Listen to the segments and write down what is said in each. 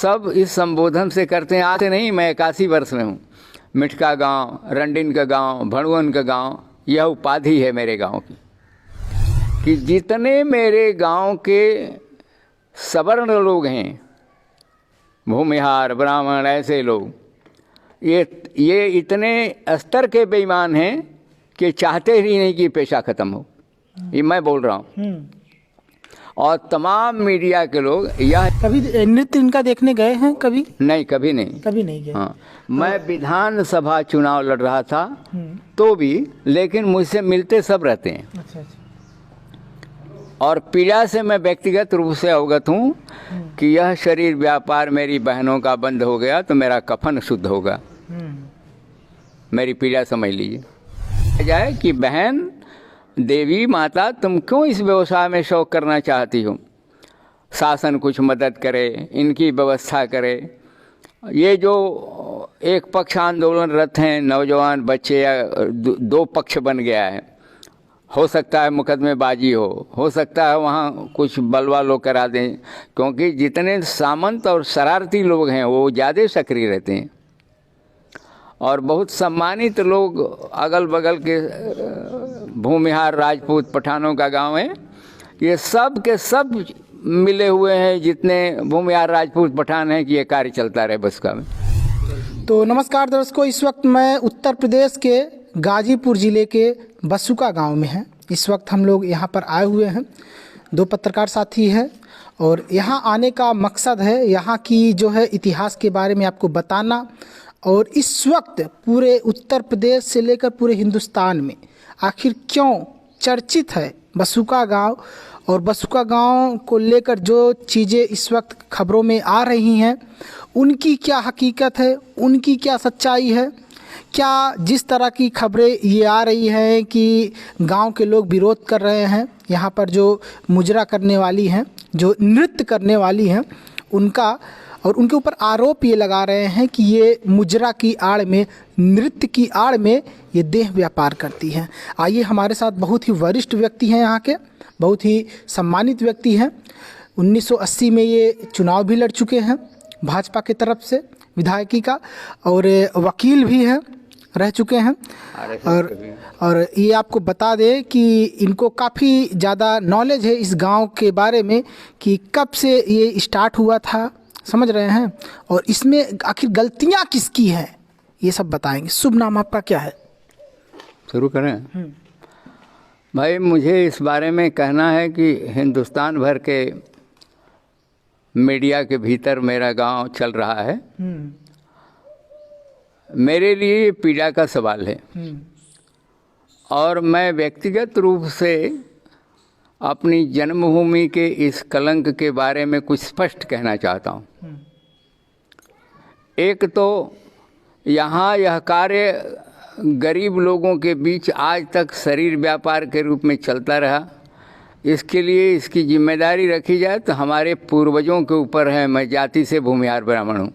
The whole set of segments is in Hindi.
सब इस संबोधन से करते हैं। आते नहीं, मैं 81 वर्ष में हूँ। मिठका गांव, रंडिन का गांव, भणुवन का गांव, यह उपाधि है मेरे गांव की कि जितने मेरे गांव के सवर्ण लोग हैं, भूमिहार, ब्राह्मण, ऐसे लोग, ये इतने स्तर के बेईमान हैं कि चाहते ही नहीं कि पेशा खत्म हो। ये मैं बोल रहा हूँ। और तमाम मीडिया के लोग यह कभी नृत्य इनका देखने गए हैं? कभी नहीं, कभी नहीं, कभी नहीं गए। हाँ, मैं विधानसभा चुनाव लड़ रहा था तो भी, लेकिन मुझसे मिलते सब रहते हैं। अच्छा अच्छा। और पीड़ा से मैं व्यक्तिगत रूप से अवगत हूँ कि यह शरीर व्यापार मेरी बहनों का बंद हो गया तो मेरा कफन शुद्ध होगा। मेरी पीड़ा समझ लीजिए जाए कि बहन, देवी माता, तुम क्यों इस व्यवसाय में शौक करना चाहती हो? शासन कुछ मदद करे, इनकी व्यवस्था करे। ये जो एक पक्ष आंदोलनरत हैं, नौजवान बच्चे, या दो पक्ष बन गया है। हो सकता है मुकदमेबाजी हो सकता है वहाँ कुछ बलवा लोग करा दें, क्योंकि जितने सामंत और शरारती लोग हैं वो ज़्यादा सक्रिय रहते हैं। और बहुत सम्मानित लोग अगल बगल के भूमिहार, राजपूत, पठानों का गांव है, ये सब के सब मिले हुए हैं, जितने भूमिहार, राजपूत, पठान हैं, कि ये कार्य चलता रहे बसका में। तो नमस्कार दर्शकों, इस वक्त मैं उत्तर प्रदेश के गाजीपुर जिले के बसुका गांव में हैं। इस वक्त हम लोग यहां पर आए हुए हैं, दो पत्रकार साथी हैं, और यहां आने का मकसद है यहां की जो है इतिहास के बारे में आपको बताना। और इस वक्त पूरे उत्तर प्रदेश से लेकर पूरे हिंदुस्तान में आखिर क्यों चर्चित है बसुका गांव, और बसुका गांव को लेकर जो चीज़ें इस वक्त खबरों में आ रही हैं उनकी क्या हकीकत है, उनकी क्या सच्चाई है। क्या जिस तरह की खबरें ये आ रही हैं कि गांव के लोग विरोध कर रहे हैं, यहाँ पर जो मुजरा करने वाली हैं, जो नृत्य करने वाली हैं, उनका, और उनके ऊपर आरोप ये लगा रहे हैं कि ये मुजरा की आड़ में, नृत्य की आड़ में ये देह व्यापार करती हैं। आइए, हमारे साथ बहुत ही वरिष्ठ व्यक्ति हैं, यहाँ के बहुत ही सम्मानित व्यक्ति हैं। 1980 में ये चुनाव भी लड़ चुके हैं भाजपा की तरफ से, विधायकी का, और वकील भी हैं, रह चुके हैं। और ये आपको बता दें कि इनको काफ़ी ज़्यादा नॉलेज है इस गांव के बारे में कि कब से ये स्टार्ट हुआ था, समझ रहे हैं, और इसमें आखिर गलतियां किसकी हैं, ये सब बताएंगे। शुभ नाम आपका क्या है? शुरू करें? भाई, मुझे इस बारे में कहना है कि हिंदुस्तान भर के मीडिया के भीतर मेरा गांव चल रहा है। मेरे लिए ये पीड़ा का सवाल है, और मैं व्यक्तिगत रूप से अपनी जन्मभूमि के इस कलंक के बारे में कुछ स्पष्ट कहना चाहता हूँ। एक तो यहाँ यह कार्य गरीब लोगों के बीच आज तक शरीर व्यापार के रूप में चलता रहा। इसके लिए इसकी जिम्मेदारी रखी जाए तो हमारे पूर्वजों के ऊपर है। मैं जाति से भूमिहार ब्राह्मण हूँ।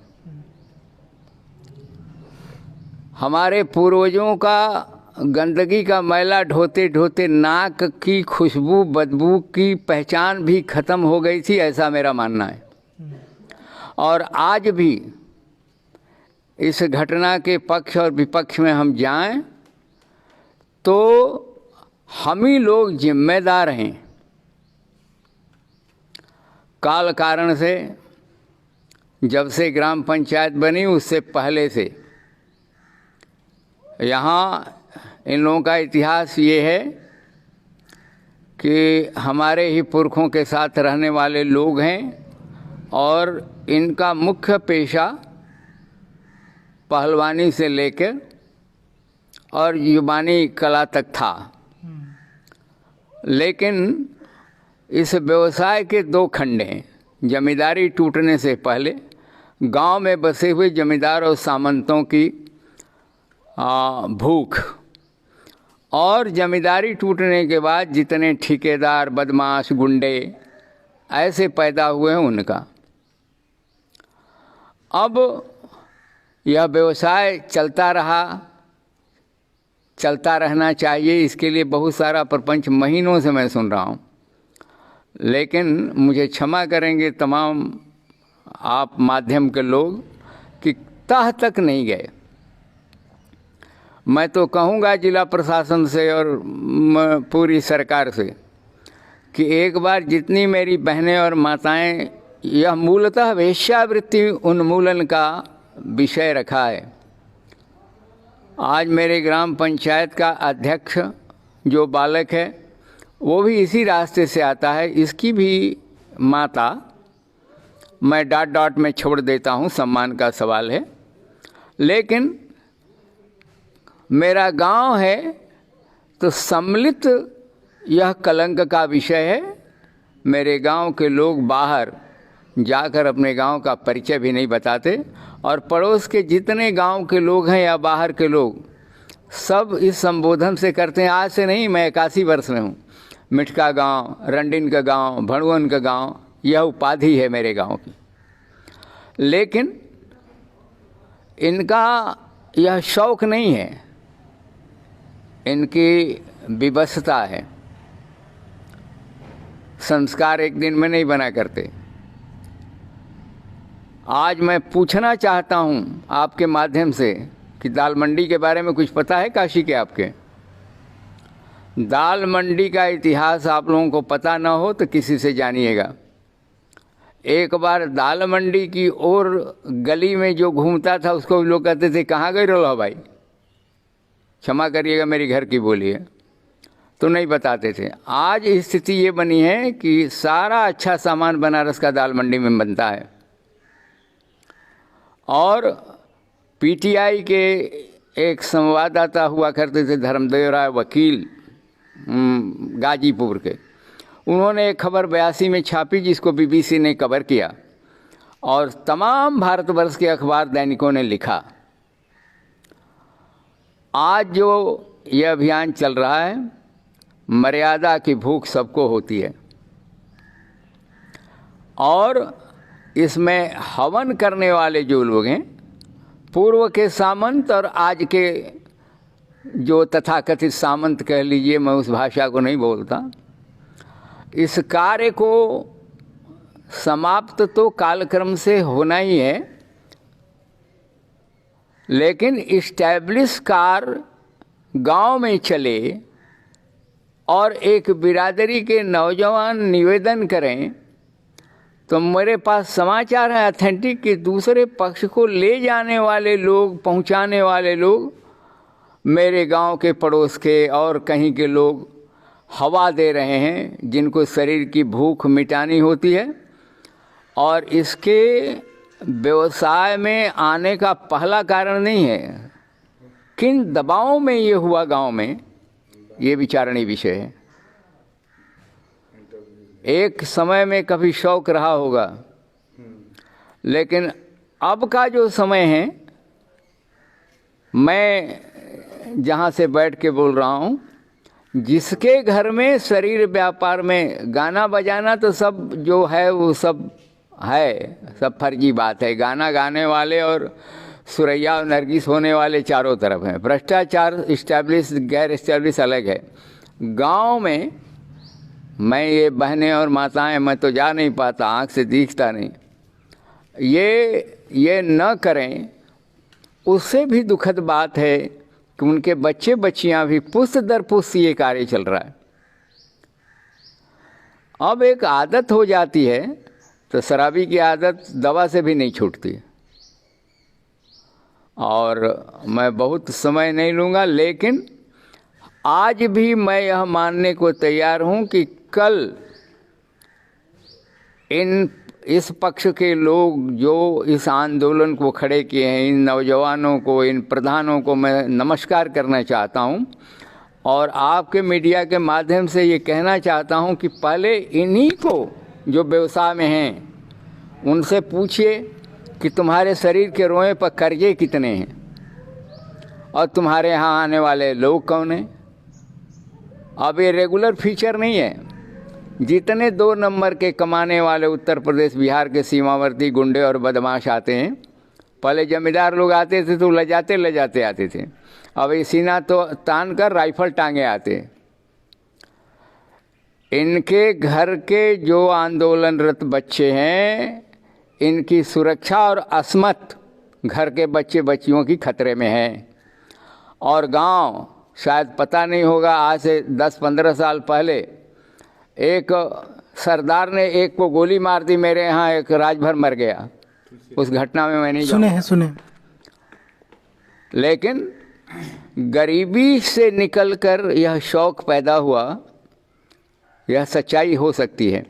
हमारे पूर्वजों का गंदगी का मैला ढोते ढोते नाक की खुशबू, बदबू की पहचान भी खत्म हो गई थी, ऐसा मेरा मानना है। और आज भी इस घटना के पक्ष और विपक्ष में हम जाएं तो हम ही लोग जिम्मेदार हैं। काल कारण से, जब से ग्राम पंचायत बनी उससे पहले से यहाँ इन लोगों का इतिहास ये है कि हमारे ही पुरखों के साथ रहने वाले लोग हैं, और इनका मुख्य पेशा पहलवानी से लेकर और युबानी कला तक था। लेकिन इस व्यवसाय के दो खंड हैं। जमींदारी टूटने से पहले गांव में बसे हुए जमींदार और सामंतों की भूख, और जमींदारी टूटने के बाद जितने ठेकेदार, बदमाश, गुंडे ऐसे पैदा हुए हैं उनका। अब यह व्यवसाय चलता रहा, चलता रहना चाहिए, इसके लिए बहुत सारा प्रपंच महीनों से मैं सुन रहा हूँ। लेकिन मुझे क्षमा करेंगे तमाम आप माध्यम के लोग कि तह तक नहीं गए। मैं तो कहूँगा जिला प्रशासन से और पूरी सरकार से कि एक बार जितनी मेरी बहनें और माताएं, यह मूलतः वेश्यावृत्ति उन्मूलन का विषय रखा है। आज मेरे ग्राम पंचायत का अध्यक्ष जो बालक है वो भी इसी रास्ते से आता है। इसकी भी माता मैं डॉट डॉट में छोड़ देता हूँ, सम्मान का सवाल है। लेकिन मेरा गांव है तो सम्मिलित यह कलंक का विषय है। मेरे गांव के लोग बाहर जाकर अपने गांव का परिचय भी नहीं बताते, और पड़ोस के जितने गांव के लोग हैं या बाहर के लोग सब इस संबोधन से करते हैं। आज से नहीं, मैं 81 वर्ष में हूँ। मिठका गांव, रंडिन का गांव, भणवन का गांव, यह उपाधि है मेरे गांव की। लेकिन इनका यह शौक नहीं है, इनकी विवशता है। संस्कार एक दिन में नहीं बना करते। आज मैं पूछना चाहता हूं आपके माध्यम से कि दाल मंडी के बारे में कुछ पता है काशी के आपके? दाल मंडी का इतिहास आप लोगों को पता ना हो तो किसी से जानिएगा। एक बार दाल मंडी की ओर गली में जो घूमता था उसको लोग कहते थे कहाँ गए रो भाई, क्षमा करिएगा मेरी घर की बोली है, तो नहीं बताते थे। आज स्थिति ये बनी है कि सारा अच्छा सामान बनारस का दाल मंडी में बनता है। और पीटीआई के एक संवाददाता हुआ करते थे, धर्मदेव राय वकील, गाजीपुर के, उन्होंने एक खबर 82 में छापी जिसको बीबीसी ने कवर किया और तमाम भारतवर्ष के अखबार दैनिकों ने लिखा। आज जो यह अभियान चल रहा है, मर्यादा की भूख सबको होती है, और इसमें हवन करने वाले जो लोग हैं, पूर्व के सामंत और आज के जो तथाकथित सामंत कह लीजिए, मैं उस भाषा को नहीं बोलता, इस कार्य को समाप्त तो कालक्रम से होना ही है, लेकिन इस्टेब्लिश कार गांव में चले और एक बिरादरी के नौजवान निवेदन करें तो मेरे पास समाचार है ऑथेंटिक कि दूसरे पक्ष को ले जाने वाले लोग, पहुंचाने वाले लोग मेरे गांव के, पड़ोस के और कहीं के लोग हवा दे रहे हैं, जिनको शरीर की भूख मिटानी होती है। और इसके व्यवसाय में आने का पहला कारण नहीं है, किन दबावों में ये हुआ गांव में, ये विचारणीय विषय है। एक समय में कभी शौक रहा होगा, लेकिन अब का जो समय है, मैं जहाँ से बैठ के बोल रहा हूँ, जिसके घर में शरीर व्यापार में गाना बजाना तो सब जो है वो सब है, सब फर्जी बात है। गाना गाने वाले और सुरैया और नरगिस होने वाले चारों तरफ हैं। भ्रष्टाचार इस्टेब्लिश गैर इस्टेब्लिश अलग है। गांव में मैं ये बहनें और माताएं, मैं तो जा नहीं पाता, आँख से दिखता नहीं, ये न करें। उससे भी दुखद बात है कि उनके बच्चे बच्चियां भी पुष्ट दर पुष्ट ये कार्य चल रहा है। अब एक आदत हो जाती है तो शराबी की आदत दवा से भी नहीं छूटती। और मैं बहुत समय नहीं लूँगा, लेकिन आज भी मैं यह मानने को तैयार हूँ कि कल इस पक्ष के लोग जो इस आंदोलन को खड़े किए हैं, इन नौजवानों को, इन प्रधानों को मैं नमस्कार करना चाहता हूं, और आपके मीडिया के माध्यम से ये कहना चाहता हूं कि पहले इन्हीं को जो व्यवसाय में हैं उनसे पूछिए कि तुम्हारे शरीर के रोए पर कर्जे कितने हैं और तुम्हारे यहाँ आने वाले लोग कौन हैं। अब ये रेगुलर फीचर नहीं है। जितने 2 नंबर के कमाने वाले उत्तर प्रदेश बिहार के सीमावर्ती गुंडे और बदमाश आते हैं, पहले जमींदार लोग आते थे तो ले जाते आते थे, अब ये सीना तो तान कर राइफल टांगे आते। इनके घर के जो आंदोलनरत बच्चे हैं, इनकी सुरक्षा और अस्मत घर के बच्चे बच्चियों की खतरे में है। और गांव, शायद पता नहीं होगा, आज से 10-15 साल पहले एक सरदार ने एक को गोली मार दी, मेरे यहाँ एक राजभर मर गया। उस घटना में मैं नहीं सुने। लेकिन गरीबी से निकलकर यह शौक पैदा हुआ, यह सच्चाई हो सकती है।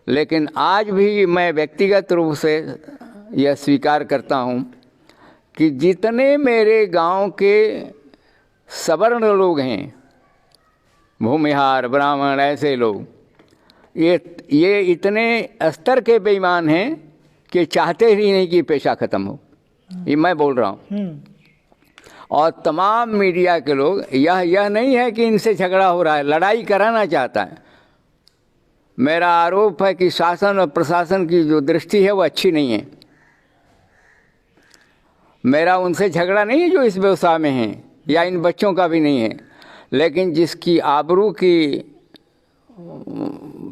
लेकिन आज भी मैं व्यक्तिगत रूप से यह स्वीकार करता हूँ कि जितने मेरे गांव के सवर्ण लोग हैं, भूमिहार, ब्राह्मण, ऐसे लोग, ये इतने स्तर के बेईमान हैं कि चाहते ही नहीं कि पेशा ख़त्म हो। ये मैं बोल रहा हूँ। और तमाम मीडिया के लोग, यह नहीं है कि इनसे झगड़ा हो रहा है, लड़ाई कराना चाहता है। मेरा आरोप है कि शासन और प्रशासन की जो दृष्टि है वो अच्छी नहीं है। मेरा उनसे झगड़ा नहीं है जो इस व्यवसाय में हैं, या इन बच्चों का भी नहीं है। लेकिन जिसकी आबरू की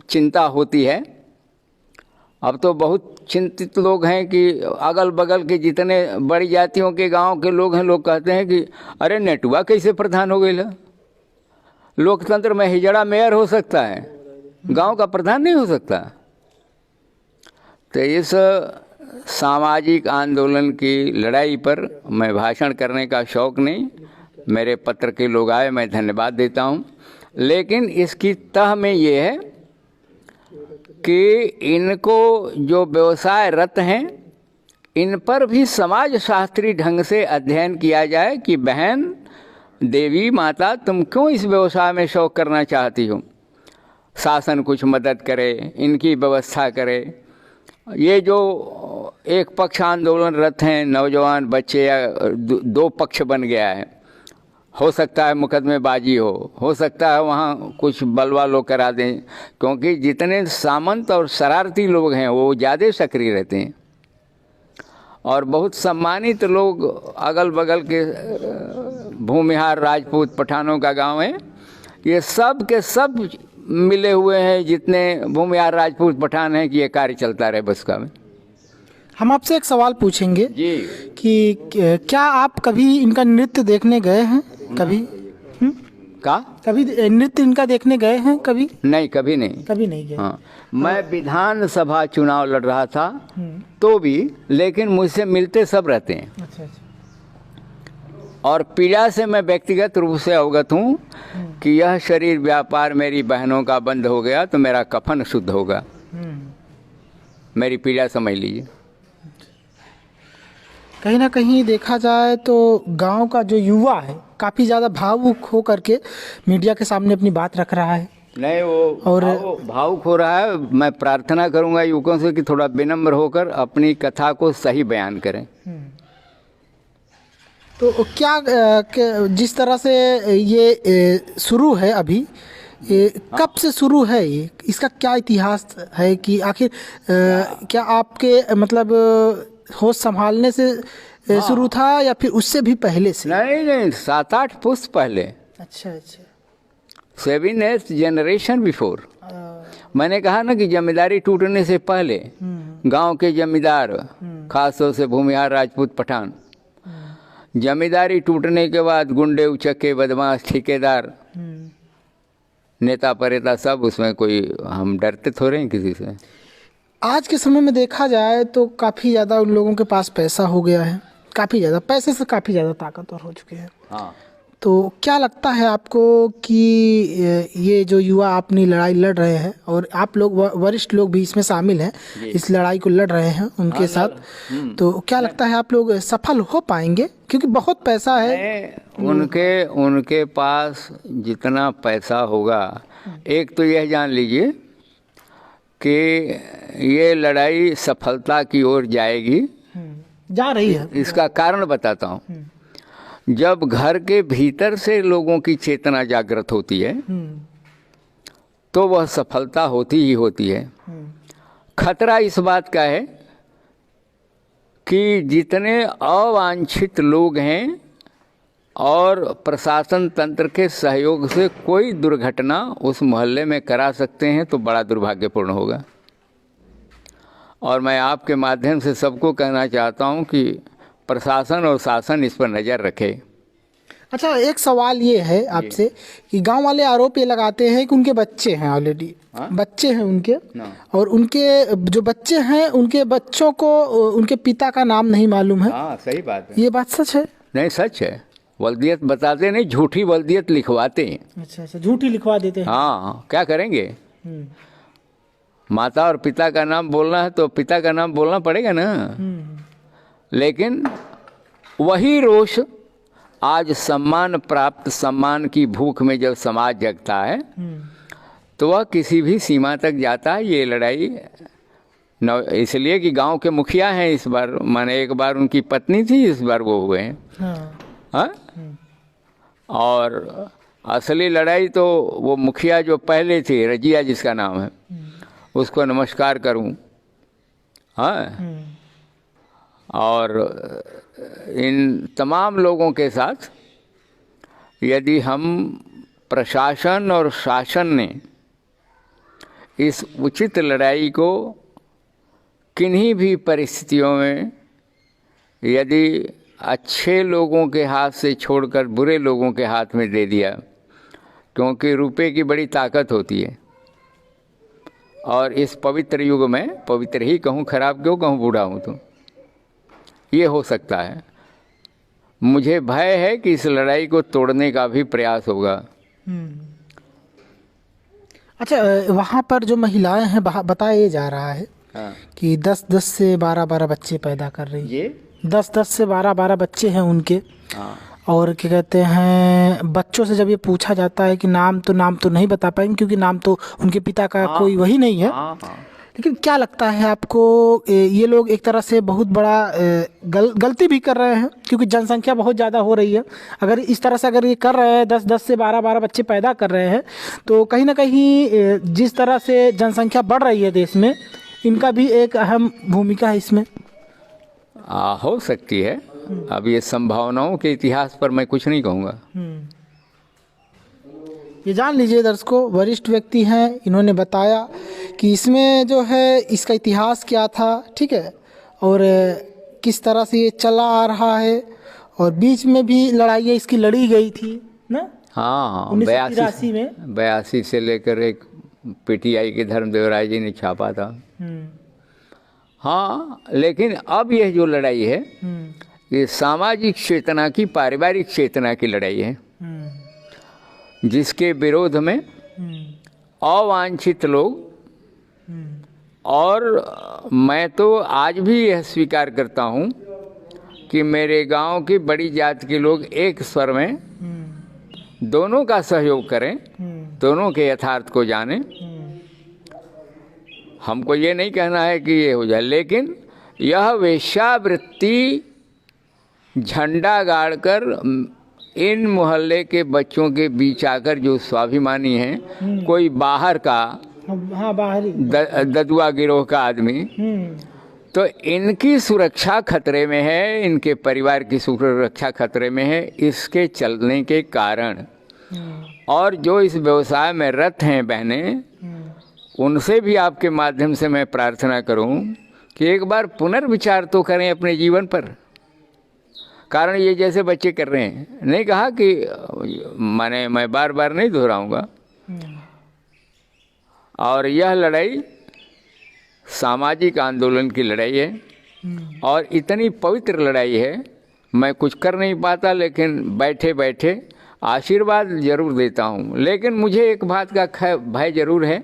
चिंता होती है, अब तो बहुत चिंतित लोग हैं कि अगल बगल के जितने बड़ी जातियों के गांव के लोग हैं, लोग कहते हैं कि अरे नेटुआ कैसे प्रधान हो गई? लोकतंत्र में हिजड़ा मेयर हो सकता है, गांव का प्रधान नहीं हो सकता। तो इस सामाजिक आंदोलन की लड़ाई पर मैं भाषण करने का शौक़ नहीं, मेरे पत्र के लोग आए, मैं धन्यवाद देता हूं। लेकिन इसकी तह में ये है कि इनको जो व्यवसाय रत हैं, इन पर भी समाज शास्त्रीय ढंग से अध्ययन किया जाए कि बहन, देवी माता, तुम क्यों इस व्यवसाय में शौक करना चाहती हो? शासन कुछ मदद करे, इनकी व्यवस्था करे। ये जो एक पक्ष आंदोलन रत हैं, नौजवान बच्चे, या दो पक्ष बन गया है, हो सकता है मुकदमेबाजी हो सकता है वहाँ कुछ बलवा लोग करा दें, क्योंकि जितने सामंत और शरारती लोग हैं वो ज़्यादा सक्रिय रहते हैं। और बहुत सम्मानित लोग अगल बगल के भूमिहार, राजपूत, पठानों का गांव है, ये सब के सब मिले हुए हैं, जितने भूमिहार, राजपूत, पठान हैं, कि ये कार्य चलता रहे बसका में। हम आपसे एक सवाल पूछेंगे जी कि क्या आप कभी इनका नृत्य देखने गए हैं? कभी कभी नृत्य इनका देखने गए हैं? कभी नहीं, कभी नहीं गए। हाँ, मैं विधानसभा चुनाव लड़ रहा था तो भी, लेकिन मुझसे मिलते सब रहते हैं। अच्छा। और पीड़ा से मैं व्यक्तिगत रूप से अवगत हूँ कि यह शरीर व्यापार मेरी बहनों का बंद हो गया तो मेरा कफन शुद्ध होगा। मेरी पीड़ा समझ लीजिए। कहीं ना कहीं देखा जाए तो गांव का जो युवा है काफ़ी ज़्यादा भावुक हो करके मीडिया के सामने अपनी बात रख रहा है। नहीं, वो भावुक हो रहा है। मैं प्रार्थना करूंगा युवकों से कि थोड़ा विनम्र होकर अपनी कथा को सही बयान करें। तो क्या जिस तरह से ये शुरू है अभी, कब से शुरू है ये? इसका क्या इतिहास है कि आखिर क्या आपके मतलब होश संभालने से शुरू था या फिर उससे भी पहले से? नहीं, 7-8 पुश्त पहले। अच्छा। 7th generation before. मैंने कहा ना कि जमींदारी टूटने से पहले गांव के जमींदार, खासतौर से भूमिहार, राजपूत, पठान, जमींदारी टूटने के बाद गुंडे, उचक्के, बदमाश, ठेकेदार, नेता परेता सब उसमें, कोई हम डरते थोड़े हैं किसी से। आज के समय में देखा जाए तो काफ़ी ज़्यादा उन लोगों के पास पैसा हो गया है, काफ़ी ज़्यादा, पैसे से काफ़ी ज़्यादा ताकतवर हो चुके हैं। हाँ। तो क्या लगता है आपको कि ये जो युवा अपनी लड़ाई लड़ रहे हैं, और आप लोग वरिष्ठ लोग भी इसमें शामिल हैं, इस लड़ाई को लड़ रहे हैं उनके साथ, तो क्या लगता है आप लोग सफल हो पाएंगे? क्योंकि बहुत पैसा है उनके पास। जितना पैसा होगा, एक तो यह जान लीजिए कि ये लड़ाई सफलता की ओर जाएगी, जा रही है। इसका कारण बताता हूँ। जब घर के भीतर से लोगों की चेतना जागृत होती है तो वह सफलता होती ही होती है। खतरा इस बात का है कि जितने अवांछित लोग हैं और प्रशासन तंत्र के सहयोग से कोई दुर्घटना उस मोहल्ले में करा सकते हैं तो बड़ा दुर्भाग्यपूर्ण होगा। और मैं आपके माध्यम से सबको कहना चाहता हूँ कि प्रशासन और शासन इस पर नज़र रखे। अच्छा, एक सवाल ये है आपसे कि गांव वाले आरोप ये लगाते हैं कि उनके बच्चे हैं ऑलरेडी, बच्चे हैं उनके, और उनके जो बच्चे हैं उनके बच्चों को उनके पिता का नाम नहीं मालूम है। हाँ, सही बात है। ये बात सच है? नहीं, सच है। वल्दियत बताते नहीं, झूठी वल्दियत लिखवाते हैं। अच्छा, झूठी लिखवा देते हैं। हाँ, क्या करेंगे? माता और पिता का नाम बोलना है तो पिता का नाम बोलना पड़ेगा ना। लेकिन वही रोष आज सम्मान प्राप्त, सम्मान की भूख में जब समाज जगता है तो वह किसी भी सीमा तक जाता है। ये लड़ाई इसलिए कि गांव के मुखिया हैं इस बार, माने एक बार उनकी पत्नी थी, इस बार वो हुए हैं। हाँ? और असली लड़ाई तो वो मुखिया जो पहले थी, रजिया जिसका नाम है, उसको नमस्कार करूं। हाँ, और इन तमाम लोगों के साथ यदि हम प्रशासन और शासन ने इस उचित लड़ाई को किन्हीं भी परिस्थितियों में यदि अच्छे लोगों के हाथ से छोड़कर बुरे लोगों के हाथ में दे दिया, क्योंकि रुपए की बड़ी ताकत होती है, और इस पवित्र युग में, पवित्र ही कहूँ, खराब क्यों कहूँ, बूढ़ा हूँ तो ये हो सकता है। मुझे भय है कि इस लड़ाई को तोड़ने का भी प्रयास होगा। अच्छा, वहाँ पर जो महिलाएं हैं, बताया जा रहा है कि 10-10 से 12-12 बच्चे पैदा कर रही है। ये 10-10 से 12-12 बच्चे हैं उनके। और क्या कहते हैं, बच्चों से जब ये पूछा जाता है कि नाम तो नहीं बता पाएंगे क्योंकि नाम तो उनके पिता का कोई वही नहीं है। लेकिन क्या लगता है आपको, ये लोग एक तरह से बहुत बड़ा गलती भी कर रहे हैं क्योंकि जनसंख्या बहुत ज़्यादा हो रही है। अगर इस तरह से अगर ये कर रहे हैं, 10-10 से 12-12 बच्चे पैदा कर रहे हैं, तो कहीं ना कहीं जिस तरह से जनसंख्या बढ़ रही है देश में, इनका भी एक अहम भूमिका है इसमें। हो सकती है। अब ये संभावनाओं के इतिहास पर मैं कुछ नहीं कहूँगा। ये जान लीजिए दर्शकों, वरिष्ठ व्यक्ति हैं, इन्होंने बताया कि इसमें जो है इसका इतिहास क्या था, ठीक है, और किस तरह से ये चला आ रहा है, और बीच में भी लड़ाइयाँ इसकी लड़ी गई थी ना। हाँ, 1983 में 82 से लेकर एक पीटीआई के धर्मदेव राय जी ने छापा था। हाँ, लेकिन अब यह जो लड़ाई है ये सामाजिक चेतना की, पारिवारिक चेतना की लड़ाई है, जिसके विरोध में अवांछित लोग, और मैं तो आज भी यह स्वीकार करता हूँ कि मेरे गांव की बड़ी जात के लोग एक स्वर में दोनों का सहयोग करें, दोनों के यथार्थ को जानें। हमको ये नहीं कहना है कि ये हो जाए, लेकिन यह वेश्यावृत्ति झंडा गाड़कर इन मोहल्ले के बच्चों के बीच आकर जो स्वाभिमानी हैं, कोई बाहर का, हाँ, बाहरी ददुआ गिरोह का आदमी, तो इनकी सुरक्षा खतरे में है, इनके परिवार की सुरक्षा खतरे में है, इसके चलने के कारण। और जो इस व्यवसाय में रत हैं बहनें, उनसे भी आपके माध्यम से मैं प्रार्थना करूं कि एक बार पुनर्विचार तो करें अपने जीवन पर। कारण ये जैसे बच्चे कर रहे हैं, नहीं कहा कि मैं बार बार नहीं दोहराऊंगा। और यह लड़ाई सामाजिक आंदोलन की लड़ाई है, और इतनी पवित्र लड़ाई है, मैं कुछ कर नहीं पाता, लेकिन बैठे बैठे आशीर्वाद जरूर देता हूँ। लेकिन मुझे एक बात का भय जरूर है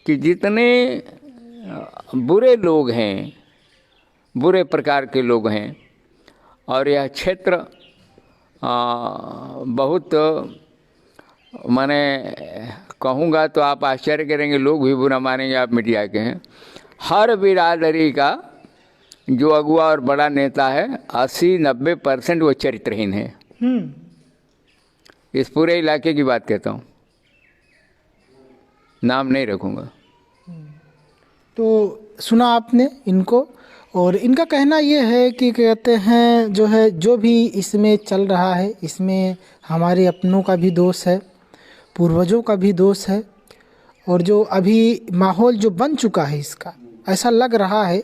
कि जितने बुरे लोग हैं, बुरे प्रकार के लोग हैं, और यह क्षेत्र बहुत, माने कहूँगा तो आप आश्चर्य करेंगे, लोग भी बुरा मानेंगे, आप मीडिया के हैं, हर बिरादरी का जो अगुआ और बड़ा नेता है 80-90% वो चरित्रहीन है। इस पूरे इलाके की बात कहता हूँ, नाम नहीं रखूँगा। तो सुना आपने इनको, और इनका कहना ये है कि कहते हैं जो भी इसमें चल रहा है, इसमें हमारे अपनों का भी दोष है, पूर्वजों का भी दोष है, और जो अभी माहौल जो बन चुका है इसका, ऐसा लग रहा है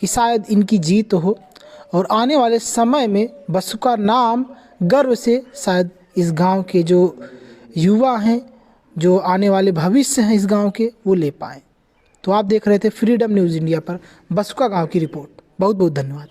कि शायद इनकी जीत हो और आने वाले समय में बसुका नाम गर्व से शायद इस गांव के जो युवा हैं, जो आने वाले भविष्य हैं इस गांव के, वो ले पाएँ। तो आप देख रहे थे फ्रीडम न्यूज़ इंडिया पर बसुका गांव की रिपोर्ट। बहुत बहुत धन्यवाद।